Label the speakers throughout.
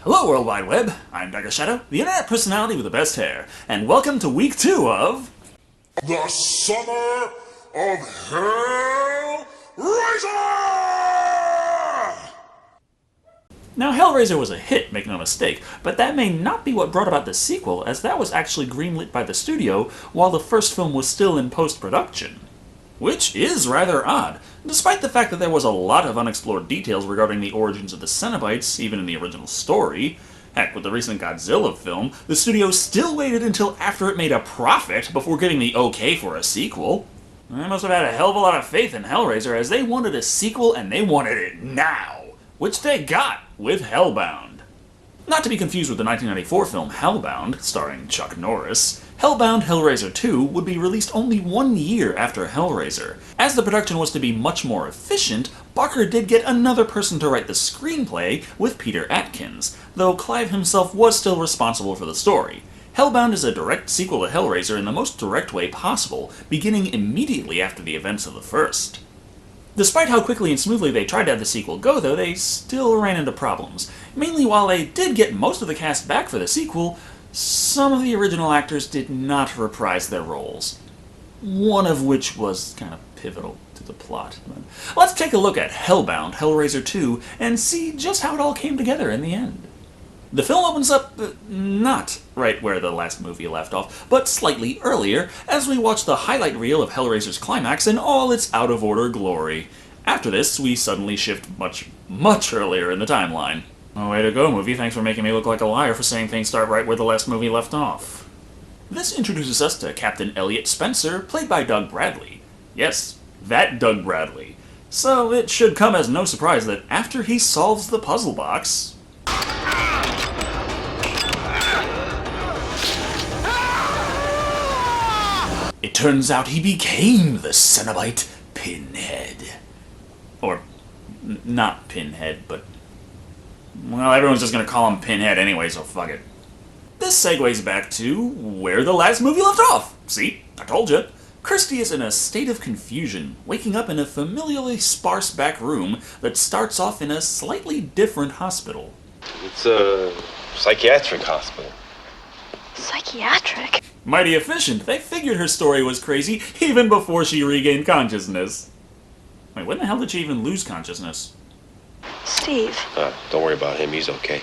Speaker 1: Hello, World Wide Web. I'm Dr. Shado, the internet personality with the best hair, and welcome to week 2 of...
Speaker 2: The Summer of Hellraiser!
Speaker 1: Now, Hellraiser was a hit, make no mistake, but that may not be what brought about the sequel, as that was actually greenlit by the studio while the first film was still in post-production. Which is rather odd, despite the fact that there was a lot of unexplored details regarding the origins of the Cenobites, even in the original story. Heck, with the recent Godzilla film, the studio still waited until after it made a profit before giving the okay for a sequel. They must have had a hell of a lot of faith in Hellraiser, as they wanted a sequel and they wanted it now, which they got with Hellbound. Not to be confused with the 1994 film Hellbound, starring Chuck Norris, Hellbound Hellraiser II would be released only 1 year after Hellraiser. As the production was to be much more efficient, Barker did get another person to write the screenplay with Peter Atkins, though Clive himself was still responsible for the story. Hellbound is a direct sequel to Hellraiser in the most direct way possible, beginning immediately after the events of the first. Despite how quickly and smoothly they tried to have the sequel go, though, they still ran into problems. Mainly while they did get most of the cast back for the sequel, some of the original actors did not reprise their roles. One of which was kind of pivotal to the plot. Let's take a look at Hellbound Hellraiser II and see just how it all came together in the end. The film opens up, not right where the last movie left off, but slightly earlier, as we watch the highlight reel of Hellraiser's climax in all its out-of-order glory. After this, we suddenly shift much earlier in the timeline. Oh, way to go, movie. Thanks for making me look like a liar for saying things start right where the last movie left off. This introduces us to Captain Elliott Spencer, played by Doug Bradley. Yes, that Doug Bradley. So it should come as no surprise that after he solves the puzzle box... it turns out he became the Cenobite Pinhead. Or, not Pinhead, but... well, everyone's just gonna call him Pinhead anyway, so fuck it. This segues back to where the last movie left off. See? I told you. Kirsty is in a state of confusion, waking up in a familiarly sparse back room that starts off in a slightly different hospital.
Speaker 3: It's a psychiatric hospital.
Speaker 4: Psychiatric?
Speaker 1: Mighty efficient. They figured her story was crazy even before she regained consciousness. Wait, when the hell did she even lose consciousness?
Speaker 4: Steve.
Speaker 3: Don't worry about him, he's okay.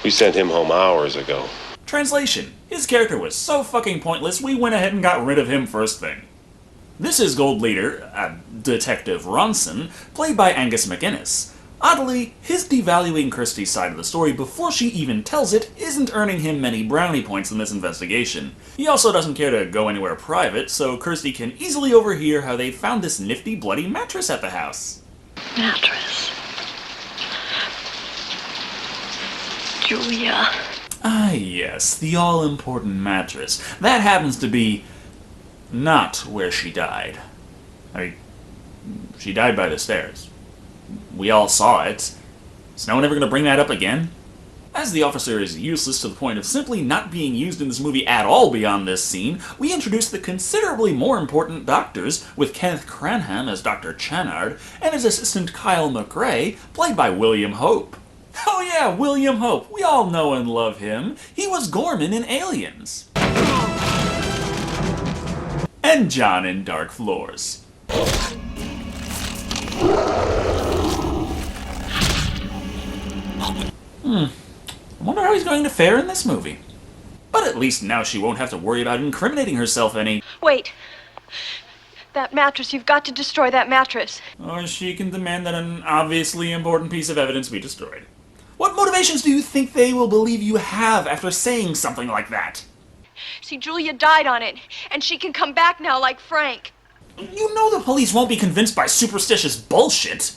Speaker 3: We sent him home hours ago.
Speaker 1: Translation. His character was so fucking pointless, we went ahead and got rid of him first thing. This is Gold Leader, Detective Ronson, played by Angus MacInnes. Oddly, his devaluing Kirsty's side of the story before she even tells it isn't earning him many brownie points in this investigation. He also doesn't care to go anywhere private, so Kirsty can easily overhear how they found this nifty bloody mattress at the house.
Speaker 4: Mattress. Julia.
Speaker 1: Ah yes, the all-important mattress. That happens to be... not where she died. I mean, she died by the stairs. We all saw it. Is no one ever going to bring that up again? As the officer is useless to the point of simply not being used in this movie at all beyond this scene, we introduce the considerably more important doctors, with Kenneth Cranham as Dr. Channard, and his assistant Kyle McRae, played by William Hope. Oh yeah, William Hope. We all know and love him. He was Gorman in Aliens. And John in Dark Floors. I wonder how he's going to fare in this movie. But at least now she won't have to worry about incriminating herself any...
Speaker 4: Wait. That mattress, you've got to destroy that mattress.
Speaker 1: Or she can demand that an obviously important piece of evidence be destroyed. What motivations do you think they will believe you have after saying something like that?
Speaker 4: See, Julia died on it, and she can come back now like Frank.
Speaker 1: You know the police won't be convinced by superstitious bullshit.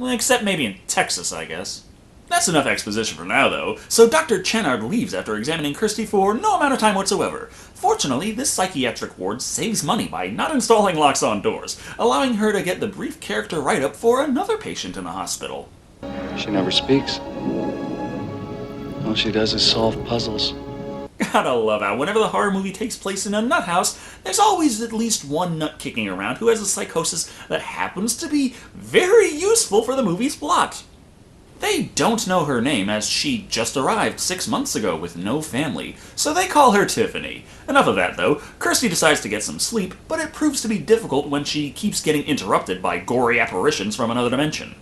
Speaker 1: Except maybe in Texas, I guess. That's enough exposition for now, though, so Dr. Channard leaves after examining Kirsty for no amount of time whatsoever. Fortunately, this psychiatric ward saves money by not installing locks on doors, allowing her to get the brief character write-up for another patient in the hospital.
Speaker 5: She never speaks. All she does is solve puzzles.
Speaker 1: Gotta love how whenever the horror movie takes place in a nut house, there's always at least one nut kicking around who has a psychosis that happens to be very useful for the movie's plot. They don't know her name as she just arrived 6 months ago with no family, so they call her Tiffany. Enough of that though, Kirsty decides to get some sleep, but it proves to be difficult when she keeps getting interrupted by gory apparitions from another dimension.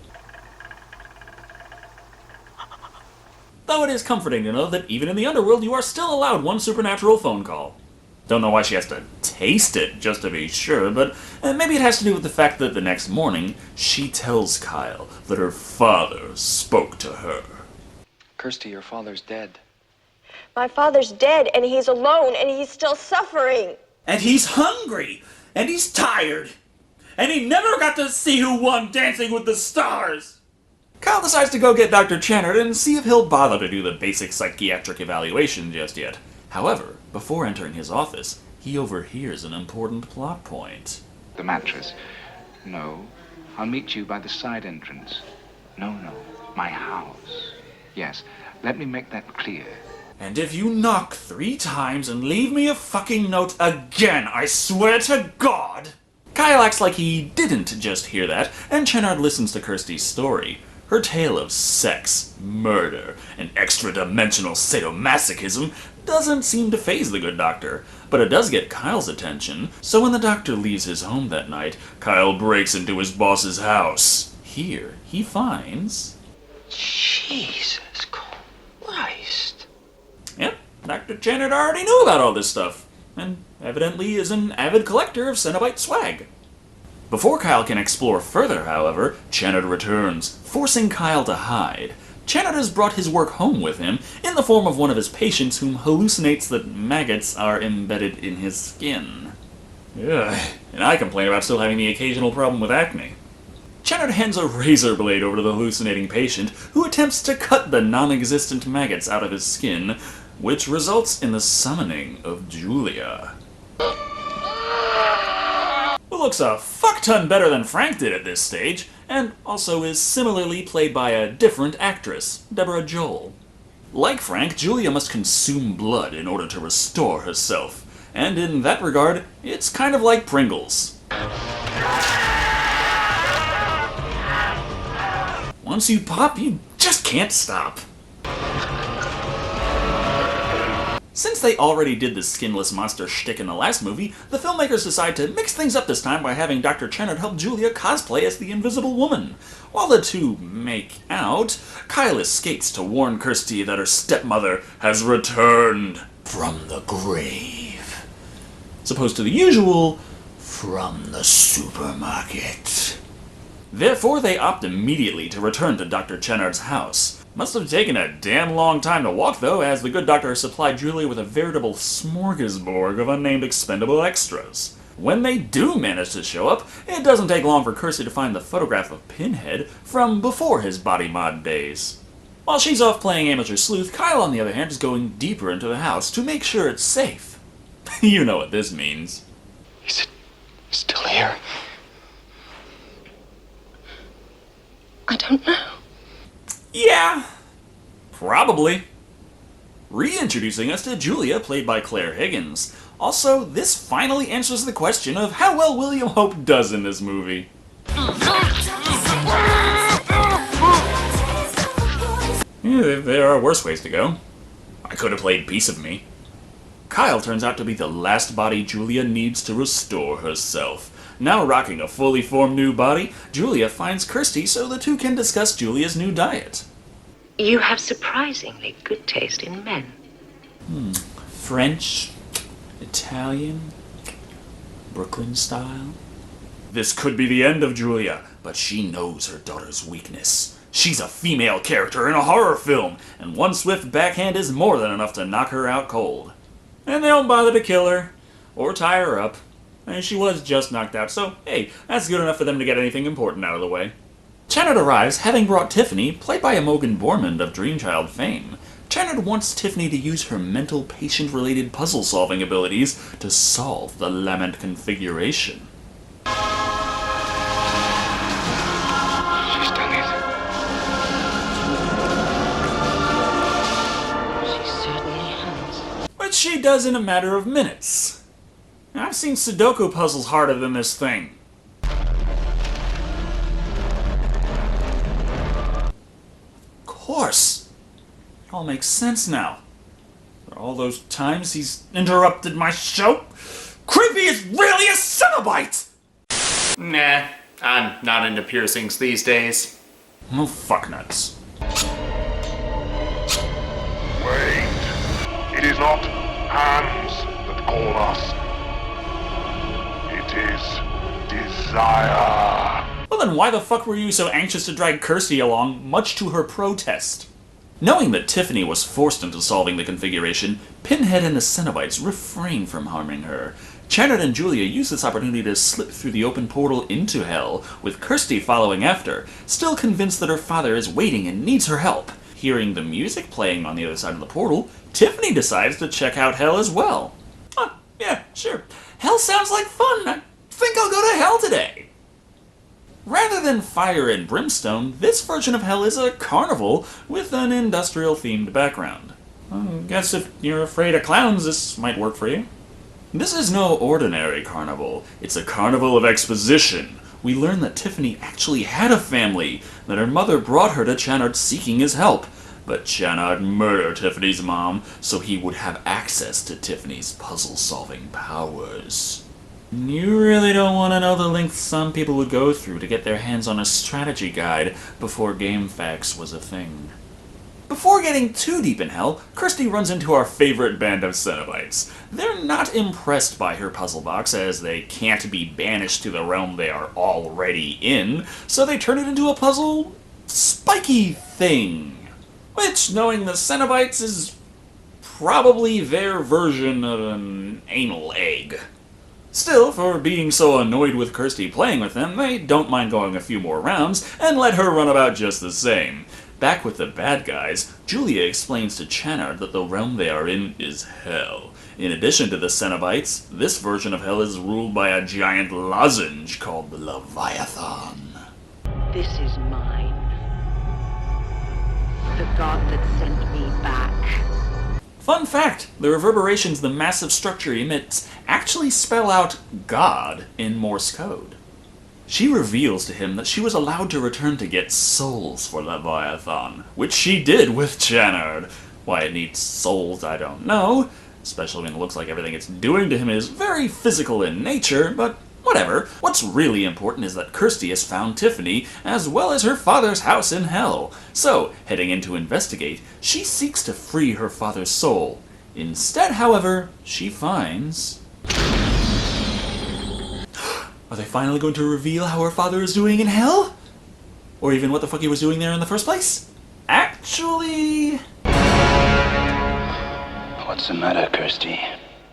Speaker 1: Though it is comforting to know that even in the underworld you are still allowed one supernatural phone call. Don't know why she has to taste it, just to be sure, but maybe it has to do with the fact that the next morning, she tells Kyle that her father spoke to her.
Speaker 5: Kirsty, your father's dead.
Speaker 4: My father's dead, and he's alone, and he's still suffering.
Speaker 1: And he's hungry, and he's tired, and he never got to see who won Dancing with the Stars. Kyle decides to go get Dr. Channard and see if he'll bother to do the basic psychiatric evaluation just yet. However, before entering his office, he overhears an important plot point.
Speaker 6: The mattress. No, I'll meet you by the side entrance. No, my house. Yes, let me make that clear.
Speaker 1: And if you knock 3 times and leave me a fucking note again, I swear to God! Kyle acts like he didn't just hear that, and Channard listens to Kirsty's story. Her tale of sex, murder, and extra-dimensional sadomasochism doesn't seem to faze the good doctor, but it does get Kyle's attention, so when the doctor leaves his home that night, Kyle breaks into his boss's house. Here, he finds...
Speaker 7: Jesus Christ.
Speaker 1: Yep, Dr. Channard already knew about all this stuff, and evidently is an avid collector of Cenobite swag. Before Kyle can explore further, however, Channard returns, forcing Kyle to hide. Channard has brought his work home with him in the form of one of his patients whom hallucinates that maggots are embedded in his skin. Ugh, and I complain about still having the occasional problem with acne. Channard hands a razor blade over to the hallucinating patient, who attempts to cut the non-existent maggots out of his skin, which results in the summoning of Julia. Who looks a fuck-ton better than Frank did at this stage, and also is similarly played by a different actress, Deborah Joel. Like Frank, Julia must consume blood in order to restore herself, and in that regard, it's kind of like Pringles. Once you pop, you just can't stop. Since they already did the skinless monster shtick in the last movie, the filmmakers decide to mix things up this time by having Dr. Channard help Julia cosplay as the Invisible Woman. While the two make out, Kyle escapes to warn Kirsty that her stepmother has returned from the grave, as opposed to the usual, from the supermarket. Therefore, they opt immediately to return to Dr. Channard's house. Must have taken a damn long time to walk, though, as the good doctor supplied Julia with a veritable smorgasbord of unnamed expendable extras. When they do manage to show up, it doesn't take long for Kirsty to find the photograph of Pinhead from before his body mod days. While she's off playing amateur sleuth, Kyle, on the other hand, is going deeper into the house to make sure it's safe. You know what this means.
Speaker 5: Is it still here?
Speaker 7: I don't know.
Speaker 1: Yeah, probably. Reintroducing us to Julia, played by Claire Higgins. Also, this finally answers the question of how well William Hope does in this movie. Yeah, there are worse ways to go. I could have played Piece of Me. Kyle turns out to be the last body Julia needs to restore herself. Now rocking a fully formed new body, Julia finds Kirsty so the two can discuss Julia's new diet.
Speaker 7: You have surprisingly good taste in men.
Speaker 1: French, Italian, Brooklyn style. This could be the end of Julia, but she knows her daughter's weakness. She's a female character in a horror film, and one swift backhand is more than enough to knock her out cold. And they don't bother to kill her, or tie her up. And she was just knocked out, so hey, that's good enough for them to get anything important out of the way. Channard arrives, having brought Tiffany, played by Imogen Boorman of Dreamchild fame. Channard wants Tiffany to use her mental patient-related puzzle-solving abilities to solve the Lament configuration.
Speaker 5: She's done it.
Speaker 7: She certainly has.
Speaker 1: Which she does in a matter of minutes. I've seen Sudoku puzzles harder than this thing. course. It all makes sense now. For all those times he's interrupted my show, Creepy is really a Cenobite!
Speaker 8: Nah, I'm not into piercings these days.
Speaker 1: Oh, fucknuts.
Speaker 2: Wait. It is not hands that call us. It is desire.
Speaker 1: Well then why the fuck were you so anxious to drag Kirsty along, much to her protest? Knowing that Tiffany was forced into solving the configuration, Pinhead and the Cenobites refrain from harming her. Channard and Julia use this opportunity to slip through the open portal into Hell, with Kirsty following after, still convinced that her father is waiting and needs her help. Hearing the music playing on the other side of the portal, Tiffany decides to check out Hell as well. Yeah, sure. Hell sounds like fun. I think I'll go to Hell today. Rather than fire and brimstone, this version of Hell is a carnival with an industrial-themed background. I guess if you're afraid of clowns, this might work for you. This is no ordinary carnival. It's a Carnival of Exposition. We learn that Tiffany actually had a family, that her mother brought her to Channard seeking his help. But Channard murdered Tiffany's mom so he would have access to Tiffany's puzzle-solving powers. You really don't want to know the lengths some people would go through to get their hands on a strategy guide before GameFAQs was a thing. Before getting too deep in Hell, Kirsty runs into our favorite band of Cenobites. They're not impressed by her puzzle box, as they can't be banished to the realm they are already in, so they turn it into a puzzle spiky thing. Which, knowing the Cenobites, is probably their version of an anal egg. Still, for being so annoyed with Kirsty playing with them, they don't mind going a few more rounds and let her run about just the same. Back with the bad guys, Julia explains to Channard that the realm they are in is Hell. In addition to the Cenobites, this version of Hell is ruled by a giant lozenge called the Leviathan.
Speaker 7: This is mine. The god that sent me back.
Speaker 1: Fun fact, the reverberations the massive structure emits actually spell out God in Morse code. She reveals to him that she was allowed to return to get souls for Leviathan, which she did with Channard. Why it needs souls, I don't know, especially when it looks like everything it's doing to him is very physical in nature, but whatever. What's really important is that Kirsty has found Tiffany, as well as her father's house in Hell. So, heading in to investigate, she seeks to free her father's soul. Instead, however, she finds... Are they finally going to reveal how her father is doing in Hell? Or even what the fuck he was doing there in the first place? Actually...
Speaker 5: What's the matter, Kirsty?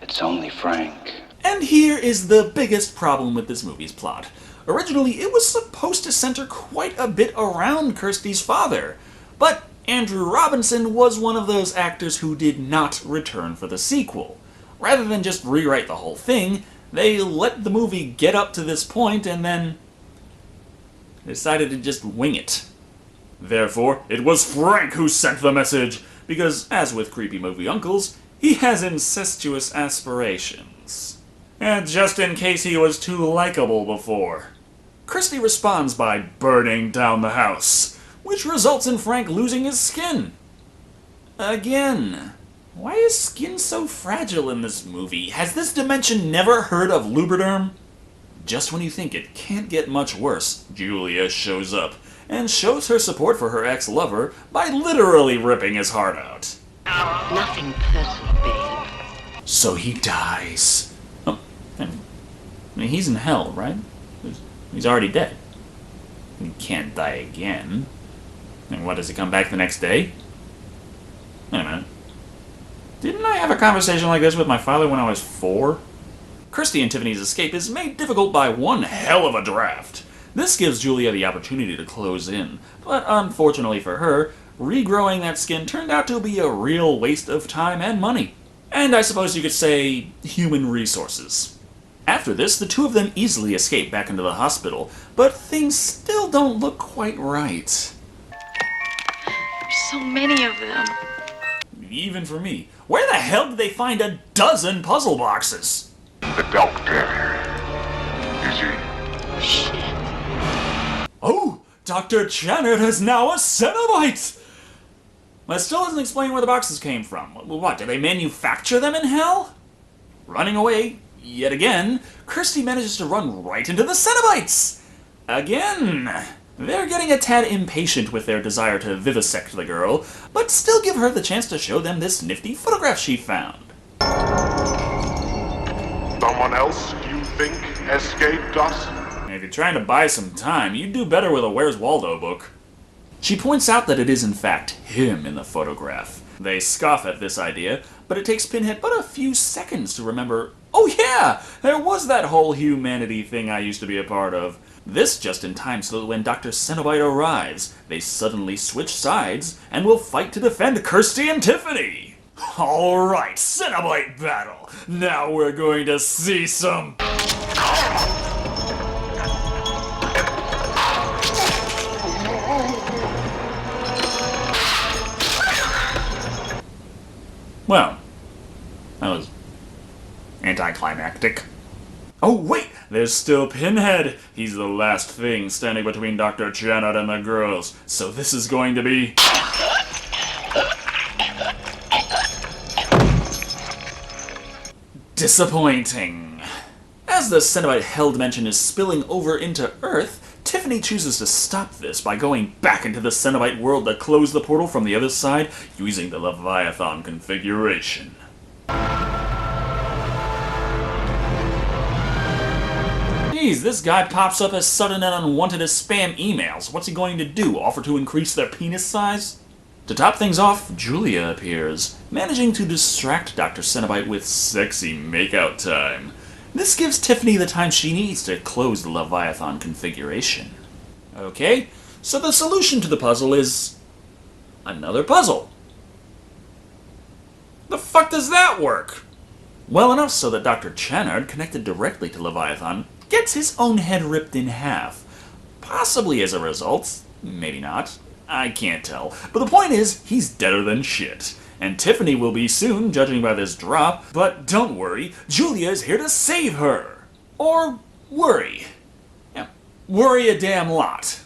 Speaker 5: It's only Frank.
Speaker 1: And here is the biggest problem with this movie's plot. Originally, it was supposed to center quite a bit around Kirsty's father, but Andrew Robinson was one of those actors who did not return for the sequel. Rather than just rewrite the whole thing, they let the movie get up to this point and then decided to just wing it. Therefore, it was Frank who sent the message, because, as with creepy movie uncles, he has incestuous aspirations. And just in case he was too likable before. Kirsty responds by burning down the house, which results in Frank losing his skin. Again. Why is skin so fragile in this movie? Has this dimension never heard of Lubriderm? Just when you think it can't get much worse, Julia shows up, and shows her support for her ex-lover by literally ripping his heart out.
Speaker 7: Nothing personal, babe.
Speaker 1: So he dies. Oh, I mean, he's in Hell, right? He's already dead. He can't die again. And what, does he come back the next day? Wait a minute. Didn't I have a conversation like this with my father when I was 4? Kirsty and Tiffany's escape is made difficult by one hell of a draft. This gives Julia the opportunity to close in, but unfortunately for her, regrowing that skin turned out to be a real waste of time and money. And I suppose you could say, human resources. After this, the two of them easily escape back into the hospital, but things still don't look quite right.
Speaker 4: There's so many of them.
Speaker 1: Even for me. Where the hell did they find a dozen puzzle boxes?
Speaker 2: The doctor. Is he?
Speaker 7: Shit.
Speaker 1: Oh, Dr. Channard is now a Cenobite! But it still doesn't explain where the boxes came from. What, did they manufacture them in hell? Running away, yet again, Kirsty manages to run right into the Cenobites! Again! They're getting a tad impatient with their desire to vivisect the girl, but still give her the chance to show them this nifty photograph she found.
Speaker 2: Someone else, you think, escaped us?
Speaker 1: If you're trying to buy some time, you'd do better with a Where's Waldo book. She points out that it is in fact him in the photograph. They scoff at this idea, but it takes Pinhead but a few seconds to remember, oh yeah, there was that whole humanity thing I used to be a part of. This just in time so that when Dr. Cenobite arrives, they suddenly switch sides and will fight to defend Kirsty and Tiffany. Alright, Cenobite battle. Now we're going to see some... Well, that was anticlimactic. Oh wait, there's still Pinhead. He's the last thing standing between Dr. Janet and the girls, so this is going to be... disappointing. As the Cenobite Hell dimension is spilling over into Earth, Tiffany chooses to stop this by going back into the Cenobite world to close the portal from the other side using the Leviathan configuration. Geez, this guy pops up as sudden and unwanted as spam emails. What's he going to do, offer to increase their penis size? To top things off, Julia appears, managing to distract Dr. Cenobite with sexy makeout time. This gives Tiffany the time she needs to close the Leviathan configuration. Okay, so the solution to the puzzle is... another puzzle. The fuck does that work? Well enough so that Dr. Channard, connected directly to Leviathan, gets his own head ripped in half. Possibly as a result, maybe not, I can't tell. But the point is, he's deader than shit. And Tiffany will be soon, judging by this drop, but don't worry, Julia is here to save her. Or worry. Yeah, worry a damn lot.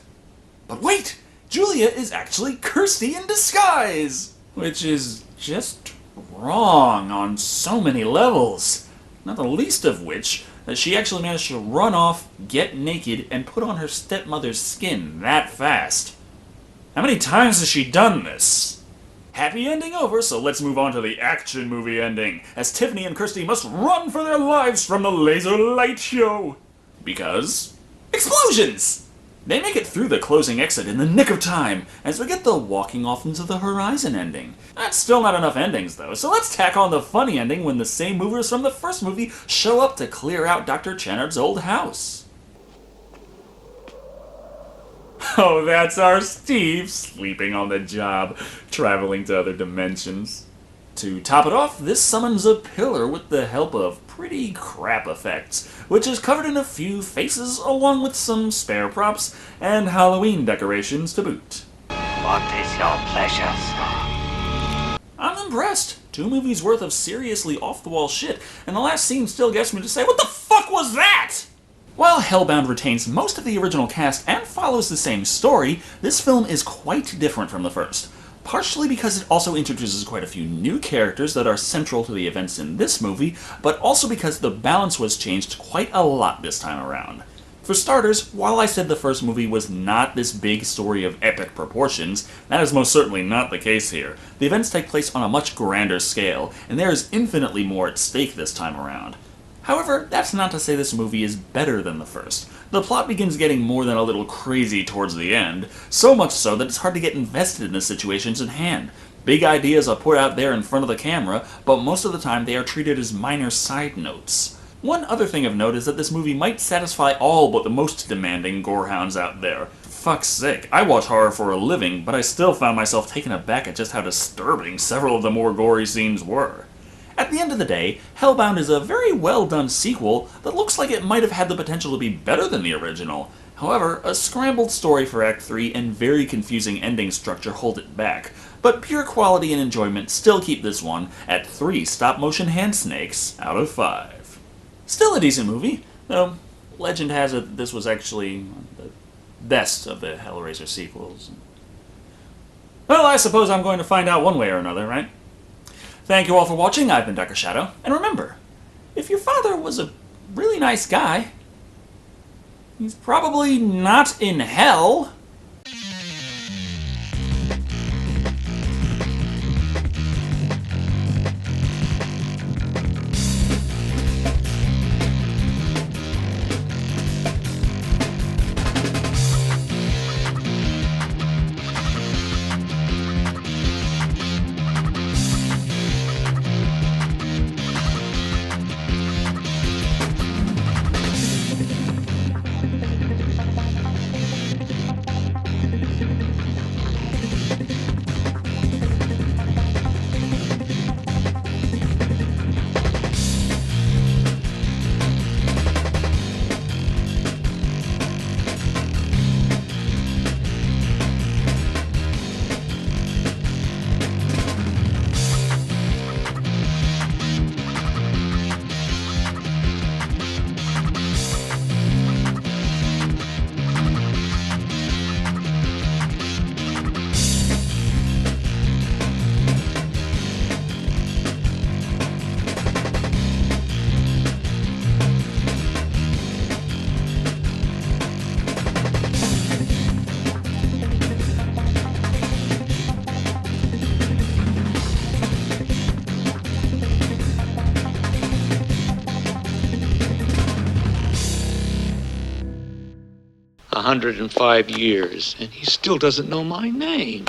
Speaker 1: But wait, Julia is actually Kirsty in disguise! Which is just wrong on so many levels. Not the least of which, that she actually managed to run off, get naked, and put on her stepmother's skin that fast. How many times has she done this? Happy ending over, so let's move on to the action movie ending, as Tiffany and Kirsty must run for their lives from the laser light show. Because... explosions! They make it through the closing exit in the nick of time, as we get the walking off into the horizon ending. That's still not enough endings though, so let's tack on the funny ending when the same movers from the first movie show up to clear out Dr. Channard's old house. Oh, that's our Steve, sleeping on the job, traveling to other dimensions. To top it off, this summons a pillar with the help of pretty crap effects, which is covered in a few faces along with some spare props and Halloween decorations to boot.
Speaker 9: What is your pleasure, sir?
Speaker 1: I'm impressed. 2 movies worth of seriously off-the-wall shit, and the last scene still gets me to say, what the fuck was that? While Hellbound retains most of the original cast and follows the same story, this film is quite different from the first. Partially because it also introduces quite a few new characters that are central to the events in this movie, but also because the balance was changed quite a lot this time around. For starters, while I said the first movie was not this big story of epic proportions, that is most certainly not the case here. The events take place on a much grander scale, and there is infinitely more at stake this time around. However, that's not to say this movie is better than the first. The plot begins getting more than a little crazy towards the end, so much so that it's hard to get invested in the situations at hand. Big ideas are put out there in front of the camera, but most of the time they are treated as minor side notes. One other thing of note is that this movie might satisfy all but the most demanding gorehounds out there. For fuck's sake, I watch horror for a living, but I still found myself taken aback at just how disturbing several of the more gory scenes were. At the end of the day, Hellbound is a very well done sequel that looks like it might have had the potential to be better than the original. However, a scrambled story for Act 3 and very confusing ending structure hold it back, but pure quality and enjoyment still keep this one at 3 stop-motion hand snakes out of 5. Still a decent movie, though legend has it that this was actually the best of the Hellraiser sequels. Well, I suppose I'm going to find out one way or another, right? Thank you all for watching. I've been Dr. Shado. And remember, if your father was a really nice guy, he's probably not in hell.
Speaker 10: "105 years, and he still doesn't know my name."